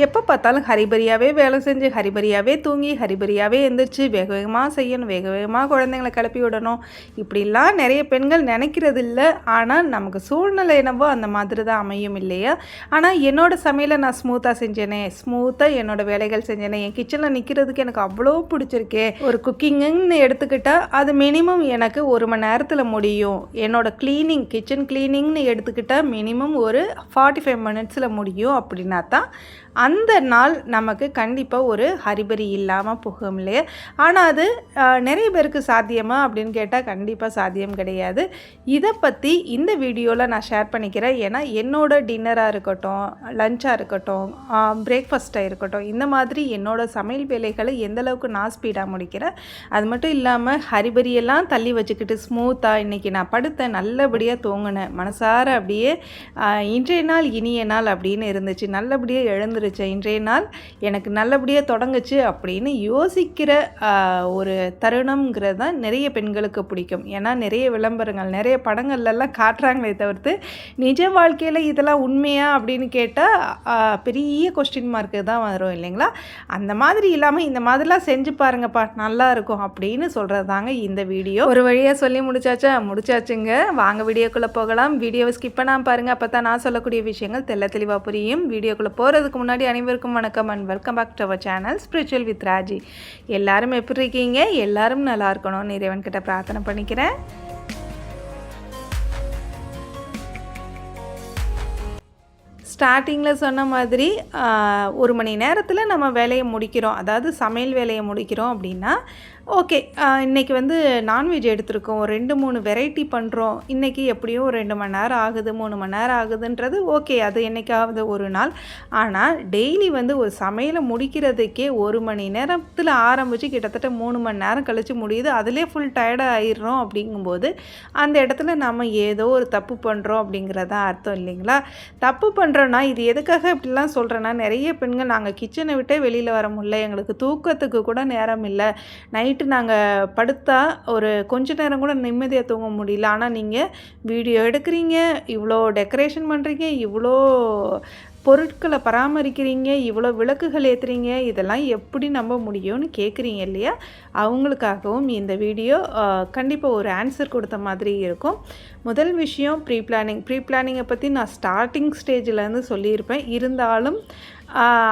எப்போ பார்த்தாலும் ஹரிபரியாகவே வேலை செஞ்சு ஹரிபரியாகவே தூங்கி ஹரிபரியாகவே எந்திரிச்சு வேக வேகமாக செய்யணும், வேக வேகமாக குழந்தைங்களை கிளப்பி விடணும், இப்படிலாம் நிறைய பெண்கள் நினைக்கிறது இல்லை. ஆனால் நமக்கு சூழ்நிலை என்னவோ அந்த மாதிரி தான் அமையும் இல்லையா? ஆனால் என்னோடய சமையலை நான் ஸ்மூத்தாக செஞ்சேனே, ஸ்மூத்தாக என்னோடய வேலைகள் செஞ்சேனே, என் கிச்சனில் நிற்கிறதுக்கு எனக்கு அவ்வளோ பிடிச்சிருக்கே. ஒரு குக்கிங்குன்னு எடுத்துக்கிட்டால் அது மினிமம் எனக்கு 1 மணி நேரத்தில் முடியும். என்னோடய க்ளீனிங், கிச்சன் க்ளீனிங்னு எடுத்துக்கிட்டால் மினிமம் ஒரு 45 மினிட்ஸில் முடியும். அப்படின்னா தான் அந்த நாள் நமக்கு கண்டிப்பாக ஒரு ஹரிபரி இல்லாமல் போகும் இல்லையா? ஆனால் அது நிறைய பேருக்கு சாத்தியமா அப்படின்னு கேட்டால் கண்டிப்பாக சாத்தியம் கிடையாது. இதை பற்றி இந்த வீடியோவில் நான் ஷேர் பண்ணிக்கிறேன். ஏன்னா என்னோடய டின்னராக இருக்கட்டும், லஞ்சாக இருக்கட்டும், பிரேக்ஃபாஸ்ட்டாக இருக்கட்டும், இந்த மாதிரி என்னோடய சமையல் வேலைகளை எந்தளவுக்கு நான் ஸ்பீடாக முடிக்கிறேன். அது மட்டும் இல்லாமல் ஹரிபரியெல்லாம் தள்ளி வச்சுக்கிட்டு ஸ்மூத்தாக இன்றைக்கி நான் படுத்தேன், நல்லபடியாக தூங்கினேன், மனசார அப்படியே இன்றைய நாள் இனிய நாள் அப்படின்னு இருந்துச்சு, நல்லபடியாக எழுந்துருச்சு, இன்றைய நாள் எனக்கு நல்லபடியாக தொடங்குச்சு அப்படின்னு யோசிக்கிற ஒரு தருணம்ங்கிறது தான் நிறைய பெண்களுக்கு பிடிக்கும். ஏன்னா நிறைய விளம்பரங்கள், நிறைய படங்கள்லாம் காட்டுறாங்களே தவிர்த்து நிஜ வாழ்க்கையில் இதெல்லாம் உண்மையா அப்படின்னு கேட்டால் பெரிய கொஸ்டின் மார்க்கு தான் வரும் இல்லைங்களா? அந்த மாதிரி இல்லாமல் இந்த மாதிரிலாம் செஞ்சு பாருங்கப்பா, நல்லா இருக்கும் அப்படின்னு சொல்கிறது தாங்க இந்த வீடியோ. ஒரு வழியாக சொல்லி முடிச்சாச்சுங்க. வாங்க வீடியோக்குள்ளே போகலாம். வீடியோவை ஸ்கிப் பண்ணாமல் பாருங்கள், அப்போ தான் நான் சொல்லக்கூடிய விஷயங்கள் தெளிவாக புரியும். வீடியோக்குள்ளே போகிறதுக்கு முன்னாடி அனைவருக்கும் வணக்கம் and welcome back to our channel spiritual with Raji. எல்லாரும் எப்படி இருக்கீங்க? எல்லாரும் நல்லா இருக்கணும்னு இறைவன்கிட்ட பிரார்த்தனை பண்ணிக்கிறேன். ஸ்டார்டிங்கில் சொன்ன மாதிரி 1 மணி நேரத்தில் நம்ம வேலையை முடிக்கிறோம், அதாவது சமையல் வேலையை முடிக்கிறோம் அப்படின்னா ஓகே. இன்றைக்கி வந்து நான்வெஜ் எடுத்துருக்கோம், ஒரு 2-3 வெரைட்டி பண்ணுறோம், இன்றைக்கி எப்படியும் ஒரு 2 மணி நேரம் ஆகுது, 3 மணி நேரம் ஆகுதுன்றது ஓகே, அது என்றைக்காவது ஒரு நாள். ஆனால் டெய்லி வந்து ஒரு சமையலை முடிக்கிறதுக்கே 1 மணி நேரத்தில் ஆரம்பித்து கிட்டத்தட்ட 3 மணி நேரம் கழித்து முடியுது, அதிலே ஃபுல் டயர்டாக ஆயிடுறோம். அப்படிங்கும்போது அந்த இடத்துல நம்ம ஏதோ ஒரு தப்பு பண்ணுறோம் அப்படிங்கிறதான் அர்த்தம் இல்லைங்களா? தப்பு பண்ணுறோன்னா இது எதுக்காக இப்படிலாம் சொல்கிறேன்னா, நிறைய பெண்கள் நாங்கள் கிச்சனை விட்டே வெளியில் வர முடியல, எங்களுக்கு தூக்கத்துக்கு கூட நேரம் இல்லை, நைட்டு நாங்கள் படுத்தா ஒரு கொஞ்ச நேரம் கூட நிம்மதியாக தூங்க முடியல. ஆனால் நீங்கள் வீடியோ எடுக்கிறீங்க, இவ்வளோ டெக்கரேஷன் பண்ணுறீங்க, இவ்வளோ பொருட்களை பராமரிக்கிறீங்க, இவ்வளோ விளக்குகள் ஏற்றுறீங்க, இதெல்லாம் எப்படி நம்ப முடியும்னு கேட்குறீங்க இல்லையா? அவங்களுக்காகவும் இந்த வீடியோ கண்டிப்பாக ஒரு ஆன்சர் கொடுத்த மாதிரி இருக்கும். முதல் விஷயம் ப்ரீ பிளானிங்கை பற்றி நான் ஸ்டார்டிங் ஸ்டேஜிலேருந்து சொல்லியிருப்பேன். இருந்தாலும்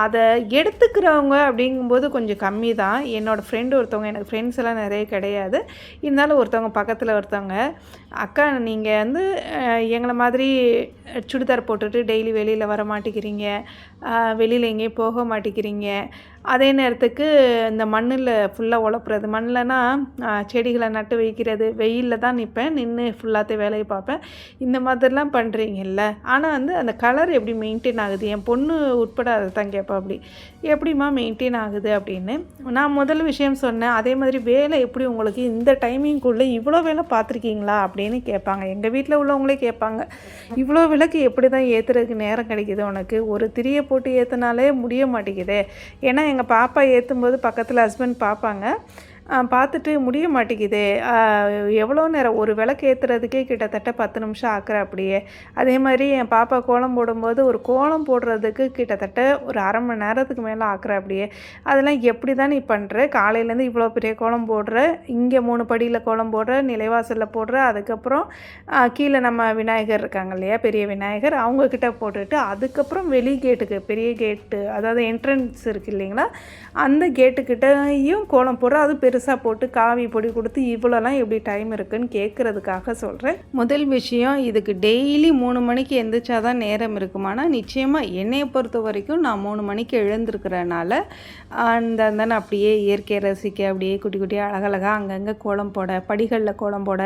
அதை எடுத்துக்கிறவங்க அப்படிங்கும்போது கொஞ்சம் கம்மி தான். என்னோடய ஃப்ரெண்டு ஒருத்தவங்க, எனக்கு ஃப்ரெண்ட்ஸ் எல்லாம் நிறைய கிடையாது, இருந்தாலும் ஒருத்தவங்க பக்கத்தில் ஒருத்தவங்க, அக்கா நீங்கள் வந்து எங்களை மாதிரி சுடிதார் போட்டுட்டு டெய்லி வெளியில் வர மாட்டேங்கிறீங்க, வெளியில் எங்கேயும் போக மாட்டேங்கிறீங்க, அதே நேரத்துக்கு இந்த மண்ணில் ஃபுல்லாக உழப்புறது, மண்ணில்னா செடிகளை நட்டு வைக்கிறது, வெயிலில் தான் நிற்பேன், நின்று ஃபுல்லாகத்தையும் வேலையை பார்ப்பேன், இந்த மாதிரிலாம் பண்ணுறீங்கல்ல, ஆனால் வந்து அந்த கலர் எப்படி மெயின்டைன் ஆகுது, என் பொண்ணு உட்பட அதை தான் கேட்பேன், அப்படி எப்படிம்மா மெயின்டைன் ஆகுது அப்படின்னு நான் முதல் விஷயம் சொன்னேன். அதே மாதிரி வேலை எப்படி உங்களுக்கு இந்த டைமிங்குள்ளே இவ்வளோ வேலை பார்த்துருக்கீங்களா அப்படின்னு கேட்பாங்க. எங்கள் வீட்டில் உள்ளவங்களே கேட்பாங்க, இவ்வளோ விளக்கு எப்படி தான் ஏற்றுறதுக்கு நேரம் கிடைக்கிது உனக்கு, ஒரு திரியை போட்டு ஏற்றுனாலே முடிய மாட்டேங்குது. ஏன்னா எங்கள் பாப்பா ஏற்றும்போது பக்கத்தில் ஹஸ்பண்ட் பார்ப்பாங்க, பார்த்துட்டு முடிய மாட்டேங்குது, எவ்வளோ நேரம் ஒரு விளக்கு ஏற்றுறதுக்கே கிட்டத்தட்ட 10 நிமிஷம் ஆக்குற அப்படியே. அதே மாதிரி என் பாப்பா கோலம் போடும்போது ஒரு கோலம் போடுறதுக்கு கிட்டத்தட்ட ஒரு அரை மணி நேரத்துக்கு மேலே ஆக்குற அப்படியே. அதெல்லாம் எப்படி தான் நீ பண்ணுற, காலையிலேருந்து இவ்வளோ பெரிய கோலம் போடுற, இங்கே 3 படியில் கோலம் போடுற, நிலைவாசலில் போடுற, அதுக்கப்புறம் கீழே நம்ம விநாயகர் இருக்காங்க இல்லையா, பெரிய விநாயகர், அவங்கக்கிட்ட போட்டுட்டு அதுக்கப்புறம் வெளி கேட்டுக்கு, பெரிய கேட்டு அதாவது என்ட்ரன்ஸ் இருக்குது இல்லைங்களா, அந்த கேட்டுக்கிட்டையும் கோலம் போடுற, அது பெருசாக போட்டு காவி பொடி கொடுத்து இவ்வளோலாம் எப்படி டைம் இருக்குதுன்னு கேட்குறதுக்காக சொல்கிறேன். முதல் விஷயம், இதுக்கு டெய்லி 3 மணிக்கு எழுந்திரிச்சா தான் நேரம் இருக்குமானா நிச்சயமாக என்னையை பொறுத்த வரைக்கும் நான் 3 மணிக்கு எழுந்திருக்கிறனால அந்த அப்படியே இயற்கையை ரசிக்க, அப்படியே குட்டி குட்டியாக அழகழகாக அங்கங்கே கோலம் போட, படிகளில் கோலம் போட,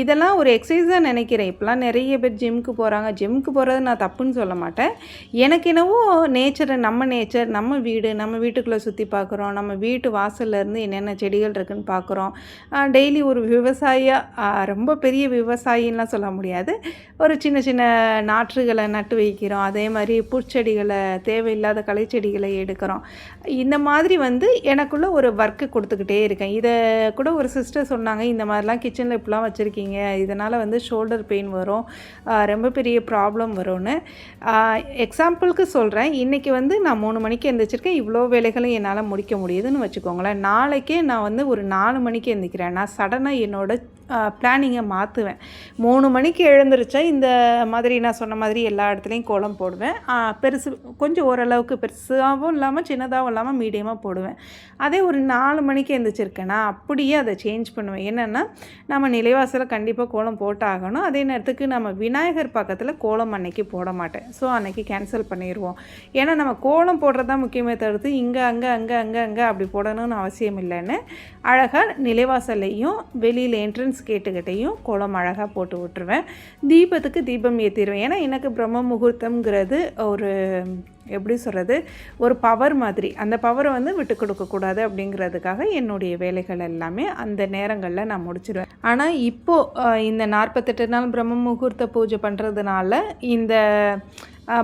இதெல்லாம் ஒரு எக்ஸசைஸாக நினைக்கிறேன். இப்போலாம் நிறைய பேர் ஜிம்முக்கு போகிறாங்க, ஜிம்முக்கு போகிறது நான் தப்புன்னு சொல்ல மாட்டேன். எனக்கு என்னவோ நேச்சர், நம்ம வீடு, நம்ம வீட்டுக்குள்ளே சுற்றி பார்க்குறோம், நம்ம வீட்டு வாசல்லேருந்து என்னென்ன செடிகள் செடிகள் இருக்குதுன்னு பார்க்குறோம். டெய்லி ஒரு விவசாயியாக ரொம்ப பெரிய விவசாயின்லாம் சொல்ல முடியாது, ஒரு சின்ன சின்ன நாற்றுகளை நட்டு வைக்கிறோம். அதே மாதிரி பூச்செடிகளை, தேவையில்லாத களைச்செடிகளை எடுக்கிறோம். இந்த மாதிரி வந்து எனக்குள்ளே ஒரு ஒர்க்கு கொடுத்துக்கிட்டே இருக்கேன். இதை கூட ஒரு சிஸ்டர் சொன்னாங்க, இந்த மாதிரிலாம் கிச்சனில் இப்படிலாம் வச்சுருக்கீங்க, இதனால் வந்து ஷோல்டர் பெயின் வரும், ரொம்ப பெரிய ப்ராப்ளம் வரும்னு. எக்ஸாம்பிளுக்கு சொல்கிறேன், இன்றைக்கி வந்து நான் 3 மணிக்கு எழுந்திரிச்சிருக்கேன், இவ்வளோ வேலைகளும் என்னால் முடிக்க முடியுதுன்னு வச்சுக்கோங்களேன். நாளைக்கே நான் வந்து ஒரு 4 மணிக்கு எழுந்திரிக்கிறேன். நான் சடனாக என்னோடய பிளானிங்கை மாற்றுவேன். 3 மணிக்கு எழுந்திரிச்சா இந்த மாதிரி நான் சொன்ன மாதிரி எல்லா இடத்துலையும் கோலம் போடுவேன். பெருசு கொஞ்சம் ஓரளவுக்கு பெருசாகவும் இல்லாமல் சின்னதாகவும் இல்லாமல் மீடியமாக போடுவேன். அதே ஒரு 4 மணிக்கு எழுந்திரிச்சிருக்கேன்னா அப்படியே அதை சேஞ்ச் பண்ணுவேன். என்னென்னா, நம்ம நிலைவாசலில் கண்டிப்பாக கோலம் போட்டாகணும். அதே நேரத்துக்கு நம்ம விநாயகர் பக்கத்தில் கோலம் அன்னைக்கு போட மாட்டேன். ஸோ அன்றைக்கி கேன்சல் பண்ணிடுவோம். ஏன்னா நம்ம கோலம் போடுறது தான் முக்கியமே தவிர்த்து இங்கே அங்கே அங்கே அங்கே அங்கே அப்படி போடணும்னு அவசியம் இல்லைன்னு அழகாக நிலைவாசல்லையும் வெளியில் என்ட்ரன்ஸ் கேட்டுக்கிட்டையும் கோலம் அழகாக போட்டு விட்டுருவேன். தீபத்துக்கு தீபம் ஏற்றிடுவேன். ஏன்னா எனக்கு பிரம்ம முகூர்த்தம்ங்கிறது ஒரு எப்படி சொல்கிறது, ஒரு பவர் மாதிரி. அந்த பவரை வந்து விட்டு கொடுக்கக்கூடாது அப்படிங்கிறதுக்காக என்னுடைய வேலைகள் எல்லாமே அந்த நேரங்களில் நான் முடிச்சிடுவேன். ஆனால் இப்போது இந்த 48 நாள் பிரம்ம முகூர்த்த பூஜை பண்ணுறதுனால இந்த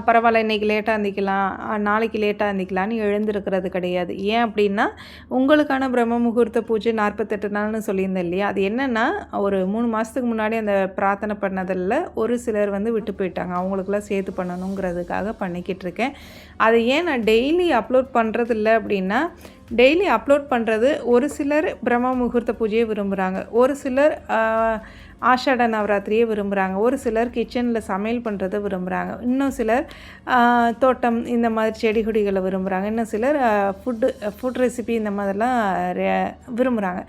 பரவாயில்ல இன்றைக்கி லேட்டாக இருந்திக்கலாம், நாளைக்கு லேட்டாக இருந்திக்கலான்னு எழுந்திருக்கிறது கிடையாது. ஏன் அப்படின்னா, உங்களுக்கான பிரம்ம முகூர்த்த பூஜை 48 நாள்னு சொல்லியிருந்தேன் இல்லையா, அது என்னென்னா ஒரு 3 மாதத்துக்கு முன்னாடி அந்த பிரார்த்தனை பண்ணதில் ஒரு சிலர் வந்து விட்டு போயிட்டாங்க. அவங்களுக்குலாம் சேர்த்து பண்ணணுங்கிறதுக்காக பண்ணிக்கிட்டு இருக்கேன். அதை ஏன் நான் டெய்லி அப்லோட் பண்ணுறதில்ல அப்படின்னா, டெய்லி அப்லோட் பண்ணுறது ஒரு சிலர் பிரம்ம முகூர்த்த பூஜையை விரும்புகிறாங்க, ஒரு சிலர் ஆஷாட நவராத்திரியை விரும்புகிறாங்க, ஒரு சிலர் கிச்சனில் சமையல் பண்ணுறதை விரும்புகிறாங்க, இன்னும் சிலர் தோட்டம் இந்த மாதிரி செடி கொடிகளை விரும்புகிறாங்க, இன்னும் சிலர் ஃபுட் ரெசிபி இந்த மாதிரிலாம் விரும்புகிறாங்க.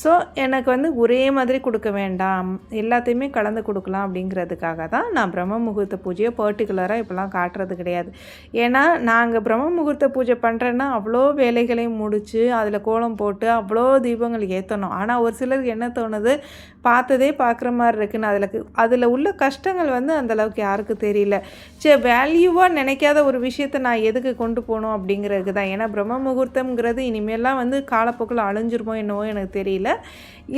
ஸோ எனக்கு வந்து ஒரே மாதிரி கொடுக்க வேண்டாம், எல்லாத்தையுமே கலந்து கொடுக்கலாம் அப்படிங்கிறதுக்காக தான் நான் பிரம்ம முகூர்த்த பூஜையை பர்டிகுலராக இப்போலாம் காட்டுறது கிடையாது. ஏன்னா நாங்கள் பிரம்ம முகூர்த்த பூஜை பண்ணுறேன்னா அவ்வளோ வேலைகளையும் முடித்து அதில் கோலம் போட்டு அவ்வளோ தீபங்கள் ஏற்றணும். ஆனால் ஒரு சிலருக்கு என்ன தோணுது, பார்த்ததே பார்க்குற மாதிரி இருக்குன்னு, அதில் உள்ள கஷ்டங்கள் வந்து அந்தளவுக்கு யாருக்கு தெரியல. வேல்யூவாக நினைக்காத ஒரு விஷயத்தை நான் எதுக்கு கொண்டு போகணும் அப்படிங்கிறதுக்கு தான். ஏன்னா பிரம்ம முகூர்த்தம்ங்கிறது இனிமேலாம் வந்து காலப்போக்கில் அழிஞ்சிருமோ என்னவோ எனக்கு தெரியல.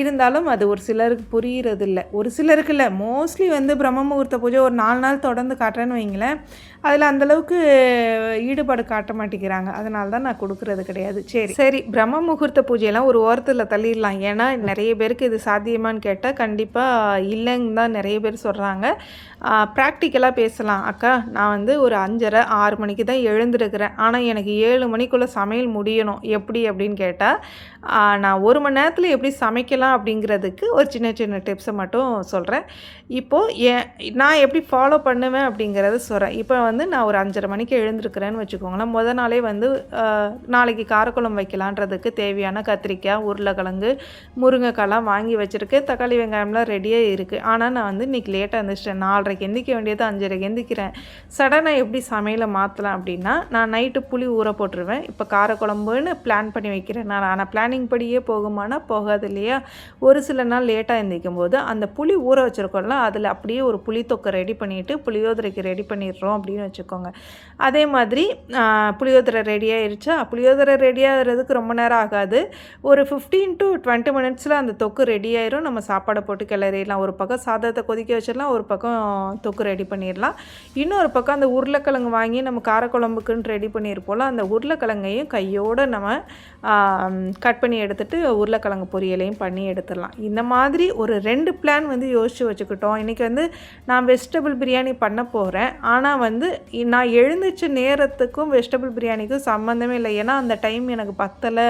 இருந்தாலும் அது ஒரு சிலருக்கு புரிகிறதில்ல, ஒரு சிலருக்கு இல்லை, மோஸ்ட்லி வந்து பிரம்ம முகூர்த்த பூஜை ஒரு 4 நாள் தொடர்ந்து காட்டுறேன்னு வைங்களேன், அதில் அந்தளவுக்கு ஈடுபாடு காட்ட மாட்டேங்கிறாங்க. அதனால தான் நான் கொடுக்குறது கிடையாது. சரி பிரம்ம முகூர்த்த பூஜையெல்லாம் ஒரு ஓரத்தில் தள்ளிடலாம். ஏன்னா நிறைய பேருக்கு இது சாத்தியமானு கேட்டால் கண்டிப்பாக இல்லைன்னு தான் நிறைய பேர் சொல்கிறாங்க. ப்ராக்டிக்கலாக பேசலாம். அக்கா, நான் வந்து ஒரு 5:30 6 மணிக்கு தான் எழுந்திருக்கிறேன், ஆனால் எனக்கு 7 மணிக்குள்ளே சமையல் முடியணும், எப்படி அப்படின்னு கேட்டால் நான் 1 மணி நேரத்தில் எப்படி சமைக்கலாம் அப்படிங்கிறதுக்கு ஒரு சின்ன சின்ன டிப்ஸை மட்டும் சொல்கிறேன். இப்போது நான் எப்படி ஃபாலோ பண்ணுவேன் அப்படிங்கிறத சொல்கிறேன். இப்போ வந்து நான் ஒரு 5:30 மணிக்கு எழுந்திருக்கிறேன்னு வச்சுக்கோங்களேன். முத நாளே வந்து நாளைக்கு காரக்குழம்பு வைக்கலான்றதுக்கு தேவையான கத்திரிக்காய், உருளைக்கிழங்கு, முருங்கைக்காய்லாம் வாங்கி வச்சுருக்கேன். தக்காளி வெங்காயம்லாம் ரெடியாக இருக்குது. ஆனால் நான் வந்து இன்றைக்கி லேட்டாக எழுந்திரிச்சிட்டேன். 4:30க்கு எந்திரிக்க வேண்டியது 5:30க்கு எந்திரிக்கிறேன். சடனாக எப்படி சமையலை மாற்றலாம் அப்படின்னா, நான் நைட்டு புளி ஊற போட்டுருவேன். இப்போ காரக்குழம்புன்னு பிளான் பண்ணி வைக்கிறேன் நான். ஆனால் பிளானிங் படியே போகுமானா போகாது இல்லையா. ஒரு சில நாள் லேட்டாக எழுந்திரிக்கும் போது அந்த புளி ஊற வச்சுருக்கோம்ல, அதில் அப்படியே ஒரு புளி தொக்கை ரெடி பண்ணிவிட்டு புளியோதரைக்கு ரெடி பண்ணிடுறோம் அப்படின்னு வச்சுக்கோங்க. அதே மாதிரி புளியோதரை ரெடி ஆகிடுச்சா, புளியோதரை ரெடி ஆகிறதுக்கு ரொம்ப நேரம் ஆகாது, ஒரு 15 to 20 மினிட்ஸில் அந்த தொக்கு ரெடி ஆயிரும். நம்ம சாப்பாடை போட்டு கிளறிடலாம். ஒரு பக்கம் சாதத்தை கொதிக்க வச்சிடலாம், ஒரு பக்கம் தொக்கு ரெடி பண்ணிடலாம். இன்னொரு பக்கம் அந்த உருளைக்கிழங்கு வாங்கி நம்ம காரக்குழம்புக்குன்னு ரெடி பண்ணியிருப்போம்ல, அந்த உருளைக்கிழங்கையும் கையோடு நம்ம கட் பண்ணி எடுத்துகிட்டு உருளைக்கிழங்கு பொரியலையும் பண்ணி எடுத்துடலாம். இந்த மாதிரி ஒரு 2 பிளான் வந்து யோசித்து வச்சுக்கிட்டோம். இன்றைக்கி வந்து நான் வெஜிடபிள் பிரியாணி பண்ண போகிறேன். ஆனால் வந்து நான் எழுந்திரிச்ச நேரத்துக்கும் வெஜிடபிள் பிரியாணிக்கும் சம்மந்தமே இல்லை. ஏன்னா அந்த டைம் எனக்கு பத்தலை.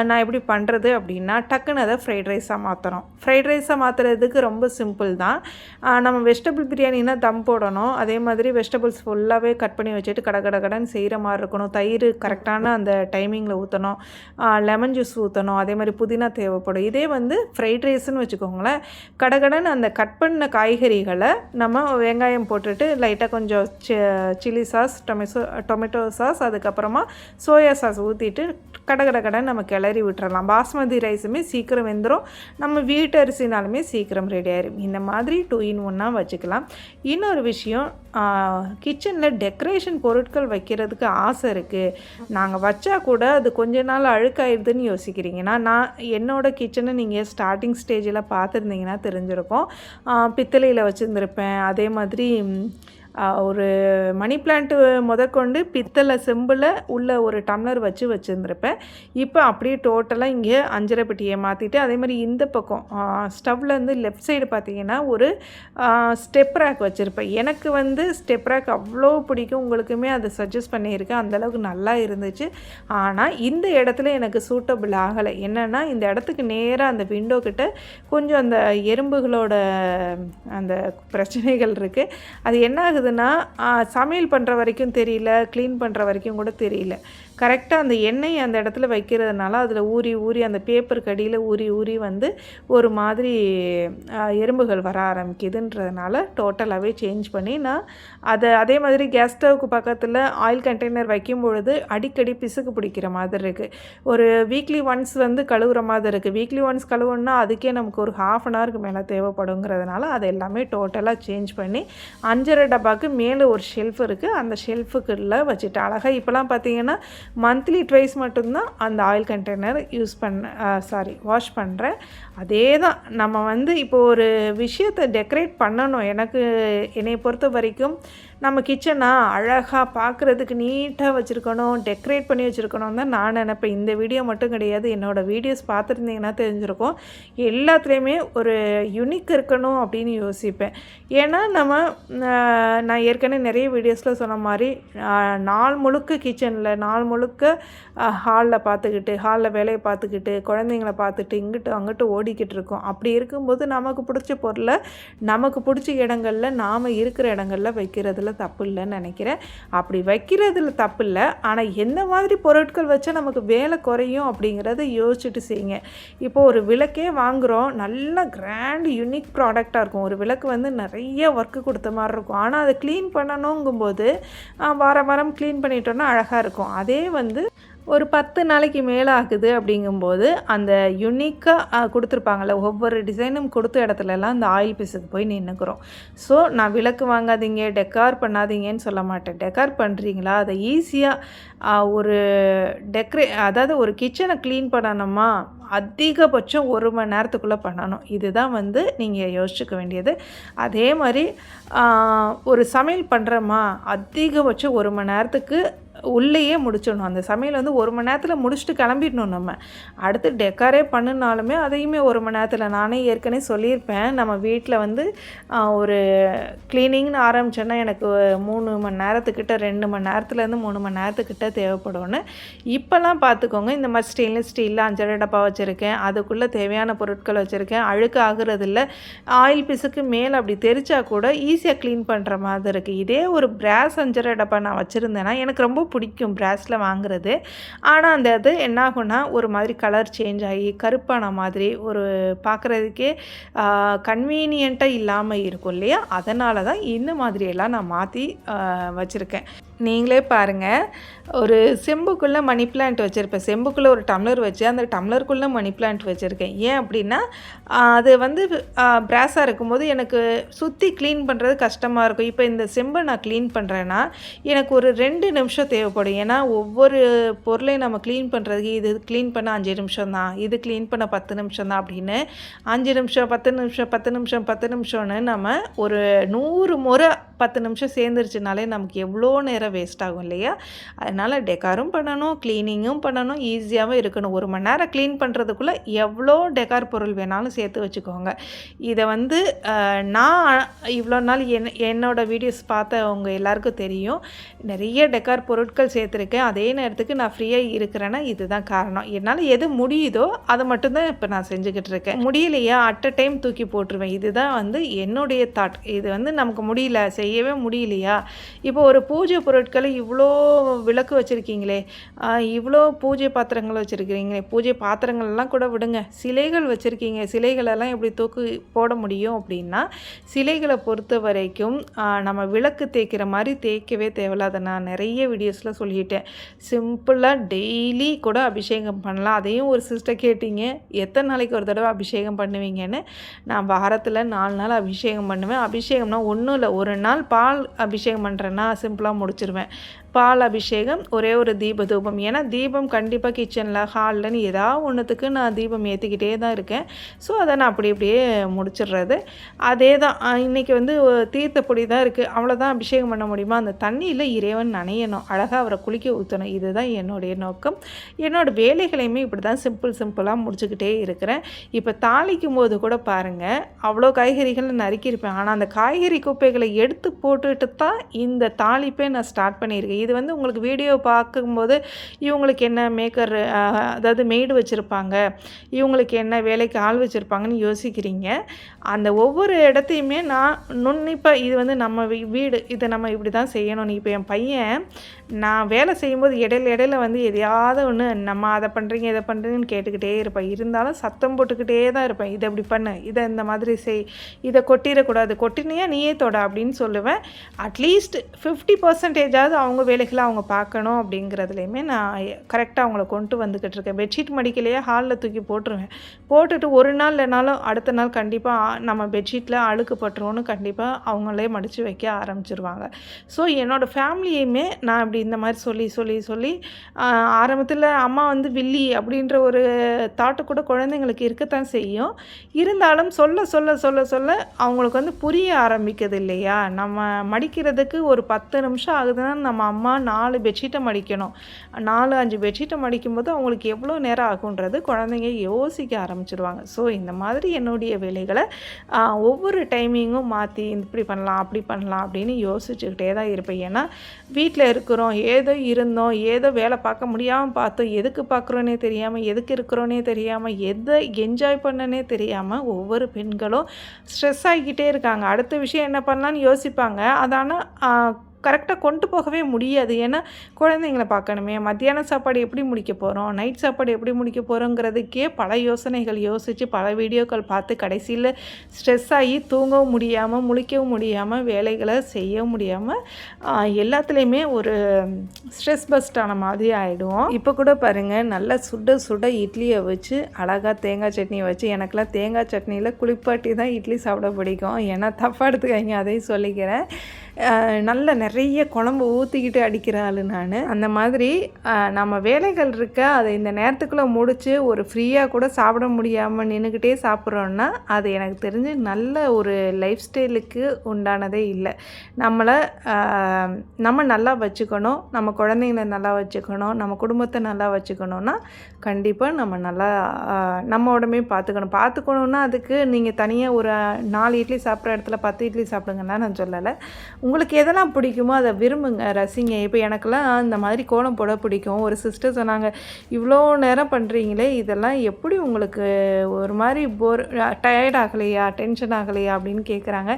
நான் எப்படி பண்ணுறது அப்படின்னா, டக்குன்னு அதை ஃப்ரைட் ரைஸாக மாற்றணும். ஃப்ரைட் ரைஸாக மாற்றுறதுக்கு ரொம்ப சிம்பிள் தான். நம்ம வெஜிடபிள் பிரியாணினா தம் போடணும். அதே மாதிரி வெஜிடபிள்ஸ் ஃபுல்லாகவே கட் பண்ணி வச்சுட்டு கடகடன்னு செய்கிற மாதிரி இருக்கணும். தயிர் கரெக்டான அந்த டைமிங்கில் ஊற்றணும், லெமன் ஜூஸ் ஊற்றணும், அதே மாதிரி புதினா தேவைப்படும். இதே வந்து ஃப்ரைட் ரைஸ்ன்னு வச்சுக்கோங்களேன், கடகடன்னு அந்த கட் பண்ண காய்கறிகளை நம்ம வெங்காயம் போட்டுட்டு லைட்டாக கொஞ்சம் சில்லி சாஸ், டொமேட்டோ சாஸ், அதுக்கப்புறமா சோயா சாஸ் ஊற்றிட்டு கடகடன்னு நம்ம நம்ம கிளறி விட்டுறலாம். பாஸ்மதி ரைஸுமே சீக்கிரம் வெந்துடும், நம்ம வீட்டு அரிசினாலுமே சீக்கிரம் ரெடி ஆயிடும். இந்த மாதிரி 2 in 1 வச்சுக்கலாம். இன்னொரு விஷயம், கிச்சனில் டெக்கரேஷன் பொருட்கள் வைக்கிறதுக்கு ஆசை இருக்குது, நாங்கள் வச்சா கூட அது கொஞ்ச நாள் அழுக்காயிடுதுன்னு யோசிக்கிறீங்கன்னா, நான் என்னோடய கிச்சனை நீங்கள் ஸ்டார்டிங் ஸ்டேஜில் பார்த்துருந்தீங்கன்னா தெரிஞ்சிருக்கும். பித்தளையில் வச்சுருந்துருப்பேன். அதே மாதிரி ஒரு மணி பிளான்ட்டு முதற்கொண்டு பித்தளை செம்பில் உள்ள ஒரு டம்ளர் வச்சுருந்துருப்பேன். இப்போ அப்படியே டோட்டலாக இங்கே அஞ்சரை பெட்டியை மாற்றிட்டு, அதே மாதிரி இந்த பக்கம் ஸ்டவ்லேருந்து லெஃப்ட் சைடு பார்த்திங்கன்னா ஒரு ஸ்டெப் ரேக் வச்சுருப்பேன். எனக்கு வந்து ஸ்டெப் ரேக் அவ்வளோ பிடிக்கும், உங்களுக்குமே அதை சஜஸ்ட் பண்ணியிருக்கேன், அந்தளவுக்கு நல்லா இருந்துச்சு. ஆனால் இந்த இடத்துல எனக்கு சூட்டபிள் ஆகலை. என்னென்னா, இந்த இடத்துக்கு நேராக அந்த விண்டோ கிட்ட கொஞ்சம் அந்த எறும்புகளோட அந்த பிரச்சனைகள் இருக்குது. அது என்ன ஆகுதுன்னா, சமையல் பண்ணுற வரைக்கும் தெரியல, க்ளீன் பண்ணுற வரைக்கும் கூட தெரியல. கரெக்டாக அந்த எண்ணெய் அந்த இடத்துல வைக்கிறதுனால அதில் ஊறி அந்த பேப்பருக்கு அடியில் ஊறி வந்து ஒரு மாதிரி எறும்புகள் வர ஆரம்பிக்குதுன்றதுனால டோட்டலாகவே சேஞ்ச் பண்ணி நான் அதே மாதிரி கேஸ் ஸ்டவ்க்கு பக்கத்தில் ஆயில் கண்டெய்னர் வைக்கும் பொழுது அடிக்கடி பிசுக்கு பிடிக்கிற மாதிரி இருக்குது. ஒரு வீக்லி ஒன்ஸ் வந்து கழுவுற மாதிரி இருக்குது. வீக்லி ஒன்ஸ் கழுவுன்னா அதுக்கே நமக்கு ஒரு 1/2 an hourக்கு மேலே தேவைப்படுங்கிறதுனால அதை எல்லாமே டோட்டலாக சேஞ்ச் பண்ணி 5.5 டப்பாக்கு மேலே ஒரு ஷெல்ஃப் இருக்குது, அந்த ஷெல்ஃபுக்குள்ளே வச்சுட்டு அழகாக இப்போலாம் பார்த்தீங்கன்னா மந்த்லி ட்வைஸ் மட்டும்தான் அந்த ஆயில் கண்டெய்னர் வாஷ் பண்ணுறேன். அதே தான் நம்ம வந்து இப்போ ஒரு விஷயத்தை டெக்கரேட் பண்ணணும். என்னை பொறுத்த வரைக்கும் நம்ம கிச்சனை அழகாக பார்க்குறதுக்கு நீட்டாக வச்சுருக்கணும், டெக்கரேட் பண்ணி வச்சுருக்கணும் தான் நான் நினைப்பேன். இந்த வீடியோ மட்டும் கிடையாது, என்னோடய வீடியோஸ் பார்த்துருந்தீங்கன்னா தெரிஞ்சிருக்கும். எல்லாத்துலேயுமே ஒரு யுனிக் இருக்கணும் அப்படின்னு யோசிப்பேன். ஏன்னா நான் ஏற்கனவே நிறைய வீடியோஸில் சொன்ன மாதிரி நாள் முழுக்க கிச்சனில், நாள் முழுக்க ஹாலில் வேலையை பார்த்துக்கிட்டு, குழந்தைங்கள பார்த்துட்டு இங்கிட்டு அங்கிட்டு ஓடிக்கிட்டு இருக்கோம். அப்படி இருக்கும்போது நமக்கு பிடிச்ச பொருளை நமக்கு பிடிச்ச இடங்களில் நாம் இருக்கிற இடங்களில் வைக்கிறதுல தப்பு இல்லைன்னு நினைக்கிறேன். அப்படி வைக்கிறதுல தப்பு இல்லை, ஆனால் எந்த மாதிரி பொருட்கள் வச்சா நமக்கு வேலை குறையும் அப்படிங்கிறத யோசிச்சுட்டு செய்யுங்க. இப்போது ஒரு விளக்கே வாங்குகிறோம், நல்ல கிராண்ட் யூனிக் ப்ராடக்டாக இருக்கும். ஒரு விளக்கு வந்து நிறைய ஒர்க்கு கொடுத்த மாதிரி இருக்கும், ஆனால் அதை க்ளீன் பண்ணணுங்கும்போது வாரம் க்ளீன் பண்ணிட்டோன்னா அழகாக இருக்கும். அதே வந்து ஒரு 10 நாளைக்கு மேலே ஆகுது அப்படிங்கும்போது அந்த யுனிக்காக கொடுத்துருப்பாங்கள்ல, ஒவ்வொரு டிசைனும் கொடுத்த இடத்துலலாம் அந்த ஆயில் பீஸுக்கு போய் நின்றுக்கிறோம். ஸோ நான் விளக்கு வாங்காதீங்க, டெக்கார் பண்ணாதீங்கன்னு சொல்ல மாட்டேன். டெக்கார் பண்ணுறீங்களா, அதை ஈஸியாக அதாவது ஒரு கிச்சனை க்ளீன் பண்ணணுமா, அதிகபட்சம் 1 மணி நேரத்துக்குள்ளே பண்ணணும். இதுதான் வந்து நீங்கள் யோசிச்சுக்க வேண்டியது. அதே மாதிரி ஒரு சமையல் பண்ணுறோமா, அதிகபட்சம் 1 மணி நேரத்துக்கு உள்ளேயே முடிச்சிடணும். அந்த சமையல் வந்து 1 மணி நேரத்தில் முடிச்சுட்டு கிளம்பிடணும். நம்ம அடுத்து டெக்காரே பண்ணினாலுமே அதையுமே 1 மணி நேரத்தில், நானே ஏற்கனவே சொல்லியிருப்பேன், நம்ம வீட்டில் வந்து ஒரு க்ளீனிங்னு ஆரம்பிச்சோன்னா எனக்கு 3 மணி நேரத்துக்கிட்ட, 2 மணி நேரத்துலேருந்து 3 மணி நேரத்துக்கிட்ட தேவைப்படும்னு. இப்போல்லாம் பார்த்துக்கோங்க, இந்த மாதிரி ஸ்டெயின்லெஸ் ஸ்டீலில் 5.5 டப்பா வச்சுருக்கேன், அதுக்குள்ளே தேவையான பொருட்கள் வச்சுருக்கேன், அழுக்கு ஆகுறதில்ல. ஆயில் பீஸுக்கு மேலே அப்படி தெரிச்சா கூட ஈஸியாக க்ளீன் பண்ணுற மாதிரி இருக்குது. இதே ஒரு பிராஸ் 5.5 டப்பா நான் வச்சுருந்தேன்னா எனக்கு ரொம்ப பிடிக்கும் பிராஸில் வாங்குறது. ஆனால் அந்த இது என்னாகும்னா ஒரு மாதிரி கலர் சேஞ்ச் ஆகி கருப்பான மாதிரி ஒரு பார்க்குறதுக்கே கன்வீனியண்ட்டாக இல்லாமல் இருக்கும் இல்லையா? அதனால தான் இந்த மாதிரியெல்லாம் நான் மாற்றி வச்சுருக்கேன். நீங்களே பாருங்கள், ஒரு செம்புக்குள்ளே மணி பிளான்ட் வச்சுருப்பேன், செம்புக்குள்ளே ஒரு டம்ளர் வச்சு அந்த டம்ளருக்குள்ளே மணி பிளான்ட் வச்சுருக்கேன். ஏன் அப்படின்னா அது வந்து பிராஸாக இருக்கும்போது எனக்கு சுற்றி க்ளீன் பண்ணுறது கஷ்டமாக இருக்கும். இப்போ இந்த செம்பை நான் க்ளீன் பண்ணுறேன்னா எனக்கு ஒரு 2 நிமிஷம் தேவைப்படும். ஏன்னா ஒவ்வொரு பொருளையும் நம்ம க்ளீன் பண்ணுறதுக்கு இது க்ளீன் பண்ண 5 நிமிஷம் தான், இது க்ளீன் பண்ண 10 நிமிஷம் தான் அப்படின்னு 5 நிமிஷம் 10 நிமிஷம் 10 நிமிஷம் 10 நிமிஷம்னு நம்ம ஒரு 100 முறை 10 நிமிஷம் சேர்ந்துருச்சுனாலே நமக்கு எவ்வளோ நேரம் வேஸ்ட் ஆகும் இல்லையா? அதனால் டெக்காரும் பண்ணணும், க்ளீனிங்கும் பண்ணணும், ஈஸியாகவும் இருக்கணும். 1 மணி நேரம் க்ளீன் பண்ணுறதுக்குள்ளே எவ்வளோ டெக்கார் பொருள் வேணாலும் சேர்த்து வச்சுக்கோங்க. இதை வந்து நான் இவ்வளோ நாள் என்னோடய வீடியோஸ் பார்த்தவங்க எல்லாருக்கும் தெரியும், நிறைய டெக்கார் பொருட்கள் சேர்த்துருக்கேன். அதே நேரத்துக்கு நான் ஃப்ரீயாக இருக்கிறேன்னா இதுதான் காரணம். என்னால் எது முடியுதோ அதை மட்டும்தான் இப்போ நான் செஞ்சுக்கிட்டு இருக்கேன். முடியலையா அட் அ டைம் தூக்கி போட்டுருவேன். இதுதான் வந்து என்னுடைய தாட். இது வந்து நமக்கு முடியல, செய்யவே முடியலையா, இப்போ ஒரு பூஜை பொருள் பொருட்கள் இவ்வளோ விளக்கு வச்சுருக்கீங்களே, இவ்வளோ பூஜை பாத்திரங்கள் வச்சுருக்கிறீங்களே, பூஜை பாத்திரங்கள்லாம் கூட விடுங்க, சிலைகள் வச்சுருக்கீங்க, சிலைகளெல்லாம் எப்படி தூக்கி போட முடியும் அப்படின்னா, சிலைகளை பொறுத்த வரைக்கும் நம்ம விளக்கு தேய்க்கிற மாதிரி தேய்க்கவே தேவையில்ல. அதை நான் நிறைய வீடியோஸில் சொல்லிட்டேன். சிம்பிளாக டெய்லி கூட அபிஷேகம் பண்ணலாம். அதையும் ஒரு சிஸ்டர் கேட்டிங்க, எத்தனை நாளைக்கு ஒரு தடவை அபிஷேகம் பண்ணுவீங்கன்னு. நான் வாரத்தில் 4 நாள் அபிஷேகம் பண்ணுவேன். அபிஷேகம்னா ஒன்றும் இல்லை, ஒரு நாள் பால் அபிஷேகம் பண்ணுறேன்னா சிம்பிளாக முடிச்சிருவேன். பால் அபிஷேகம், ஒரே ஒரு தீப தூபம். ஏன்னா தீபம் கண்டிப்பாக கிச்சனில், ஹால்லன்னு ஏதாவது ஒன்றுத்துக்கு நான் தீபம் ஏற்றிக்கிட்டே தான் இருக்கேன். ஸோ அதை நான் அப்படியே முடிச்சிடுறது. அதே தான் இன்றைக்கி வந்து தீர்த்த பொடி தான் இருக்குது, அவ்வளோதான் அபிஷேகம் பண்ண முடியுமா? அந்த தண்ணியில் இறைவன் நனையணும், அழகாக அவரை குளிக்க ஊற்றணும். இதுதான் என்னுடைய நோக்கம். என்னோடய வேலைகளையுமே இப்படி தான் சிம்பிளாக முடிச்சுக்கிட்டே இருக்கிறேன். இப்போ தாளிக்கும் போது கூட பாருங்கள், அவ்வளோ காய்கறிகள் நறுக்கியிருப்பேன். ஆனால் அந்த காய்கறி குப்பைகளை எடுத்து போட்டுட்டு தான் இந்த தாளிப்பே நான் ஸ்டார்ட் பண்ணியிருக்கேன். இது வந்து உங்களுக்கு வீடியோ பார்க்கும்போது இவங்களுக்கு என்ன மேக்கர், அதாவது மெய்டு வச்சுருப்பாங்க, இவங்களுக்கு என்ன வேலைக்கு ஆள் வச்சுருப்பாங்கன்னு யோசிக்கிறீங்க. அந்த ஒவ்வொரு இடத்தையுமே நான் நுண்ணிப்பாக, இது வந்து நம்ம வீடு, இதை நம்ம இப்படி தான் செய்யணும். இப்போ என் பையன் நான் வேலை செய்யும்போது இடையில வந்து எதையாவது ஒன்று, நம்ம அதை பண்ணுறீங்க இதை பண்ணுறீங்கன்னு கேட்டுக்கிட்டே இருப்பேன். இருந்தாலும் சத்தம் போட்டுக்கிட்டே தான் இருப்பேன். இதை இப்படி பண்ணு, இதை இந்த மாதிரி செய், இதை கொட்டிடக்கூடாது, கொட்டினியா நீயே தொட அப்படின்னு சொல்லுவேன். அட்லீஸ்ட் 50% அவங்க வேலைகளை அவங்க பார்க்கணும் அப்படிங்கிறதுலையுமே நான் கரெக்டாக அவங்கள கொண்டு வந்துக்கிட்டு இருக்கேன். பெட்ஷீட் மடிக்கலையே ஹாலில் தூக்கி போட்டுருவேன். போட்டுட்டு ஒரு நாள் இல்லைனாலும் அடுத்த நாள் கண்டிப்பாக நம்ம பெட்ஷீட்டில் அழுக்கு பட்டுருவோன்னு கண்டிப்பாக அவங்களே மடித்து வைக்க ஆரம்பிச்சிருவாங்க. ஸோ என்னோடய ஃபேமிலியுமே நான் இப்படி இந்த மாதிரி சொல்லி ஆரம்பத்தில் அம்மா வந்து வில்லி அப்படின்ற ஒரு தாட்டு கூட குழந்தைங்களுக்கு இருக்கத்தான் செய்யும். இருந்தாலும் சொல்ல அவங்களுக்கு வந்து புரிய ஆரம்பிக்குது இல்லையா? நம்ம மடிக்கிறதுக்கு ஒரு 10 நிமிஷம் ஆகுதுன்னா நம்ம அம்மா 4 பெட்ஷீட்டை மடிக்கணும். 4-5 பெட்ஷீட்டை மடிக்கும்போது அவங்களுக்கு எவ்வளோ நேரம் ஆகுன்றது குழந்தைங்க யோசிக்க ஆரம்பிச்சிடுவாங்க. ஸோ இந்த மாதிரி என்னுடைய வேலைகளை ஒவ்வொரு டைமிங்கும் மாற்றி இப்படி பண்ணலாம் அப்படி பண்ணலாம் அப்படின்னு யோசிச்சுக்கிட்டே தான் இருப்பேன். ஏன்னா வீட்டில் இருக்கிறோம், ஏதோ இருந்தோம், ஏதோ வேலை பார்க்க முடியாமல் பார்த்தோம், எதுக்கு பார்க்குறோன்னே தெரியாமல், எதுக்கு இருக்கிறோன்னே தெரியாமல், எதை என்ஜாய் பண்ணனே தெரியாமல் ஒவ்வொரு பெண்களும் ஸ்ட்ரெஸ் ஆகிக்கிட்டே இருக்காங்க. அடுத்த விஷயம் என்ன பண்ணலான்னு யோசிப்பாங்க. அதான கரெக்டாக கொண்டு போகவே முடியாது. ஏன்னா குழந்தைங்கள பார்க்கணுமே, மத்தியான சாப்பாடு எப்படி முடிக்க போகிறோம், நைட் சாப்பாடு எப்படி முடிக்க போகிறோங்கிறதுக்கே பல யோசனைகள் யோசித்து பல வீடியோக்கள் பார்த்து கடைசியில் ஸ்ட்ரெஸ் ஆகி தூங்கவும் முடியாமல், முழிக்கவும் முடியாமல், வேலைகளை செய்யவும் முடியாமல் எல்லாத்துலேயுமே ஒரு ஸ்ட்ரெஸ் பஸ்டான மாதிரி ஆகிடுவோம். இப்போ கூட பாருங்கள், நல்லா சுட இட்லியை வச்சு அழகாக தேங்காய் சட்னியை வச்சு, எனக்கெல்லாம் தேங்காய் சட்னியில் குளிப்பாட்டி தான் இட்லி சாப்பிட பிடிக்கும். ஏன்னா தப்பாக எடுத்துக்காங்க, அதையும் சொல்லிக்கிறேன். நல்ல நிறைய குழம்பு ஊற்றிக்கிட்டு அடிக்கிற ஆள் நான். அந்த மாதிரி நம்ம வேலைகள் இருக்க அதை இந்த நேரத்துக்குள்ளே முடித்து ஒரு ஃப்ரீயாக கூட சாப்பிட முடியாமல் நின்றுக்கிட்டே சாப்பிட்றோன்னா அது எனக்கு தெரிஞ்சு நல்ல ஒரு லைஃப் ஸ்டைலுக்கு உண்டானதே இல்லை. நம்ம நல்லா வச்சுக்கணும், நம்ம குழந்தைங்கள நல்லா வச்சுக்கணும், நம்ம குடும்பத்தை நல்லா வச்சுக்கணுன்னா கண்டிப்பாக நம்ம நல்லா நம்ம உடம்பையும் பார்த்துக்கணுன்னா அதுக்கு நீங்கள் தனியாக ஒரு 4 இட்லி சாப்பிட்ற இடத்துல 10 இட்லி சாப்பிடுங்கன்னா நான் சொல்லலை. உங்களுக்கு எதெல்லாம் பிடிக்குமோ அதை விரும்புங்க, ரசிங்க. இப்போ எனக்கெல்லாம் இந்த மாதிரி கோலம் போட பிடிக்கும். ஒரு சிஸ்டர் சொன்னாங்க, இவ்வளோ நேரம் பண்ணுறீங்களே, இதெல்லாம் எப்படி உங்களுக்கு ஒரு மாதிரி டயர்ட் ஆகலையா, டென்ஷன் ஆகலையா அப்படின்னு கேட்குறாங்க.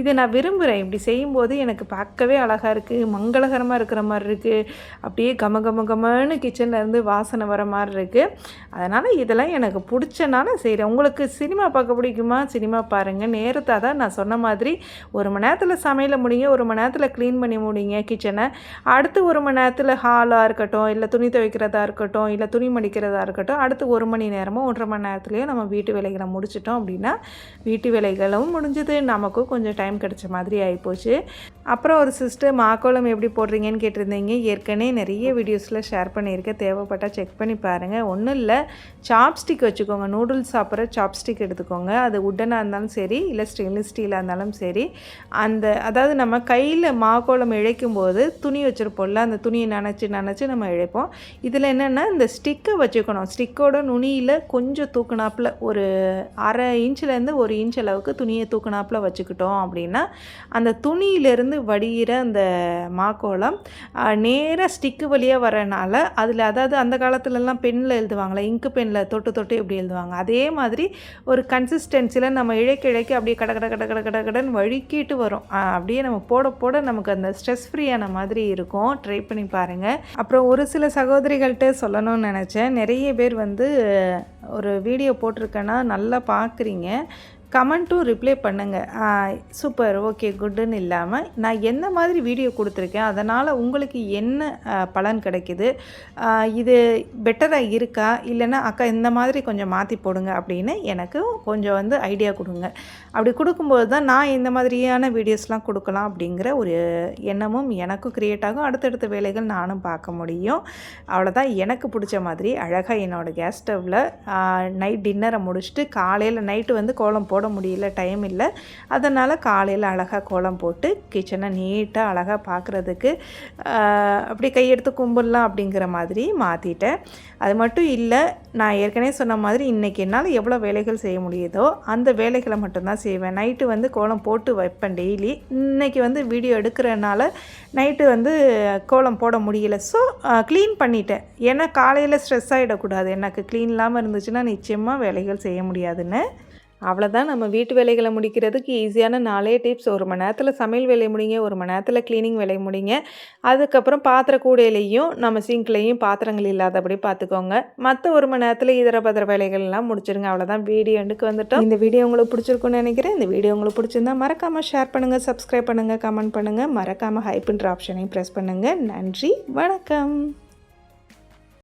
இதை நான் விரும்புகிறேன். இப்படி செய்யும்போது எனக்கு பார்க்கவே அழகாக இருக்குது, மங்களகரமாக இருக்கிற மாதிரி இருக்குது, அப்படியே கமன்னு கிச்சன்லேருந்து வாசனை வர மாதிரி இருக்குது. அதனால் இதெல்லாம் எனக்கு பிடிச்சனால செய்கிறேன். உங்களுக்கு சினிமா பார்க்க பிடிக்குமா, சினிமா பாருங்கள். நேரத்தை தான் நான் சொன்ன மாதிரி 1 மணி நேரத்தில் சமையலை முடிங்க, 1 மணி நேரத்தில் க்ளீன் பண்ணி முடிங்க கிச்சனை. அடுத்து 1 மணி நேரத்தில் ஹாலாக இருக்கட்டும், இல்லை துணி துவைக்கிறதா இருக்கட்டும், இல்லை துணி மடிக்கிறதா இருக்கட்டும், அடுத்து 1 மணி நேரமோ 1.5 மணி நேரத்துலேயோ நம்ம வீட்டு வேலைகளை முடிச்சிட்டோம் அப்படின்னா வீட்டு வேலைகளும் முடிஞ்சது, நமக்கும் கொஞ்சம் டைம் கிடைச்ச மாதிரி ஆகிப்போச்சு. அப்புறம் ஒரு சிஸ்டர் மாக்கோளம் எப்படி போடுறீங்கன்னு கேட்டிருந்தீங்க. ஏற்கனவே நிறைய வீடியோஸில் ஷேர் பண்ணியிருக்கேன், தேவைப்பட்டால் செக் பண்ணி பாருங்கள். ஒன்றும் இல்லை, சாப்ஸ்டிக் வச்சுக்கோங்க. நூடுல்ஸ் சாப்பிட்ற சாப்ஸ்டிக் எடுத்துக்கோங்க. அது உட்டனாக இருந்தாலும் சரி, இல்லை ஸ்டெயின்லெஸ் ஸ்டீலாக இருந்தாலும் சரி. அதாவது நம்ம கையில் மாக்கோளம் இழைக்கும் போது துணி வச்சுருப்போம்ல, அந்த துணியை நனைச்சி நம்ம இழைப்போம். இதில் என்னென்னா இந்த ஸ்டிக்கை வச்சுக்கணும். ஸ்டிக்கோட நுனியில் கொஞ்சம் தூக்குனாப்பில் ஒரு 1/2 இன்ச்சிலேருந்து 1 இன்ச் அளவுக்கு துணியை தூக்குனாப்பில் வச்சுக்கிட்டோம் அப்படின்னா அந்த துணியிலேருந்து வடிகிற அந்த மாக்கோளம் நேராக ஸ்டிக்கு வழியாக வரனால அதில், அதாவது அந்த காலத்துலலாம் பெண்ணில் எழுதுவாங்களே, இங்கு பெண்ணில் தொட்டு எப்படி எழுதுவாங்க, அதே மாதிரி ஒரு கன்சிஸ்டன்சியில் நம்ம இழைக்க அப்படியே கடன்னு வழுக்கிட்டு வரும். அப்படியே நம்ம போட போட நமக்கு அந்த ஸ்ட்ரெஸ் ஃப்ரீயான மாதிரி இருக்கும். ட்ரை பண்ணி பாருங்கள். அப்புறம் ஒரு சில சகோதரிகள்கிட்ட சொல்லணும்னு நினச்சேன். நிறைய பேர் வந்து ஒரு வீடியோ போட்டிருக்கேன்னா நல்லா பார்க்குறீங்க, கமெண்ட்டும் ரிப்ளை பண்ணுங்கள். சூப்பர், ஓகே, குட்டுன்னு இல்லாமல் நான் என்ன மாதிரி வீடியோ கொடுத்துருக்கேன், அதனால் உங்களுக்கு என்ன பலன் கிடைக்குது, இது பெட்டராக இருக்கா, இல்லைன்னா அக்கா இந்த மாதிரி கொஞ்சம் மாற்றி போடுங்க அப்படின்னு எனக்கு கொஞ்சம் வந்து ஐடியா கொடுங்க. அப்படி கொடுக்கும்போது தான் நான் இந்த மாதிரியான வீடியோஸ்லாம் கொடுக்கலாம் அப்படிங்கிற ஒரு எண்ணமும் எனக்கும் க்ரியேட் ஆகும். அடுத்தடுத்த வேலைகள் நானும் பார்க்க முடியும். அவ்வளோதான். எனக்கு பிடிச்ச மாதிரி அழகாக என்னோடய கேஸ் ஸ்டவ்வில் நைட் டின்னரை முடிச்சுட்டு காலையில் நைட்டு வந்து கோலம் போட முடியல, டைம் இல்லை, அதனால் காலையில் அழகாக கோலம் போட்டு கிச்சனை நீட்டாக அழகாக பார்க்குறதுக்கு அப்படி கையெடுத்து கும்பிடலாம் அப்படிங்கிற மாதிரி மாற்றிட்டேன். அது மட்டும் இல்லை, நான் ஏற்கனவே சொன்ன மாதிரி இன்றைக்கி என்னால் எவ்வளோ வேலைகள் செய்ய முடியுதோ அந்த வேலைகளை மட்டும்தான் செய்வேன். நைட்டு வந்து கோலம் போட்டு வைப்பேன் டெய்லி. இன்றைக்கி வந்து வீடியோ எடுக்கிறனால நைட்டு வந்து கோலம் போட முடியல. ஸோ க்ளீன் பண்ணிட்டேன். ஏன்னா காலையில் ஸ்ட்ரெஸ் ஆகிடக்கூடாது. எனக்கு க்ளீன் இல்லாமல் இருந்துச்சுன்னா நிச்சயமாக வேலைகள் செய்ய முடியாதுன்னு. அவ்வளோதான். நம்ம வீட்டு வேலைகளை முடிக்கிறதுக்கு ஈஸியான 4 டிப்ஸ். 1 மணி நேரத்தில் சமையல் வேலையை முடிங்க, 1 மணி நேரத்தில் க்ளீனிங் வேலையை முடிங்க. அதுக்கப்புறம் பாத்திர கூடையிலையும் நம்ம சிங்க்லேயும் பாத்திரங்கள் இல்லாதபடி பார்த்துக்கோங்க. மற்ற 1 மணி நேரத்தில் இதர பத்திர வேலைகள்லாம் முடிச்சிருங்க. அவ்வளோதான். வீடியோ எண்டுக்கு வந்துட்டோம். இந்த வீடியோ உங்களுக்கு பிடிச்சிருக்குன்னு நினைக்கிறேன். இந்த வீடியோ உங்களுக்கு பிடிச்சிருந்தா மறக்காமல் ஷேர் பண்ணுங்கள், சப்ஸ்கிரைப் பண்ணுங்கள், கமெண்ட் பண்ணுங்கள். மறக்காமல் ஹைப்ன்ற ஆப்ஷனையும் ப்ரெஸ் பண்ணுங்கள். நன்றி, வணக்கம்.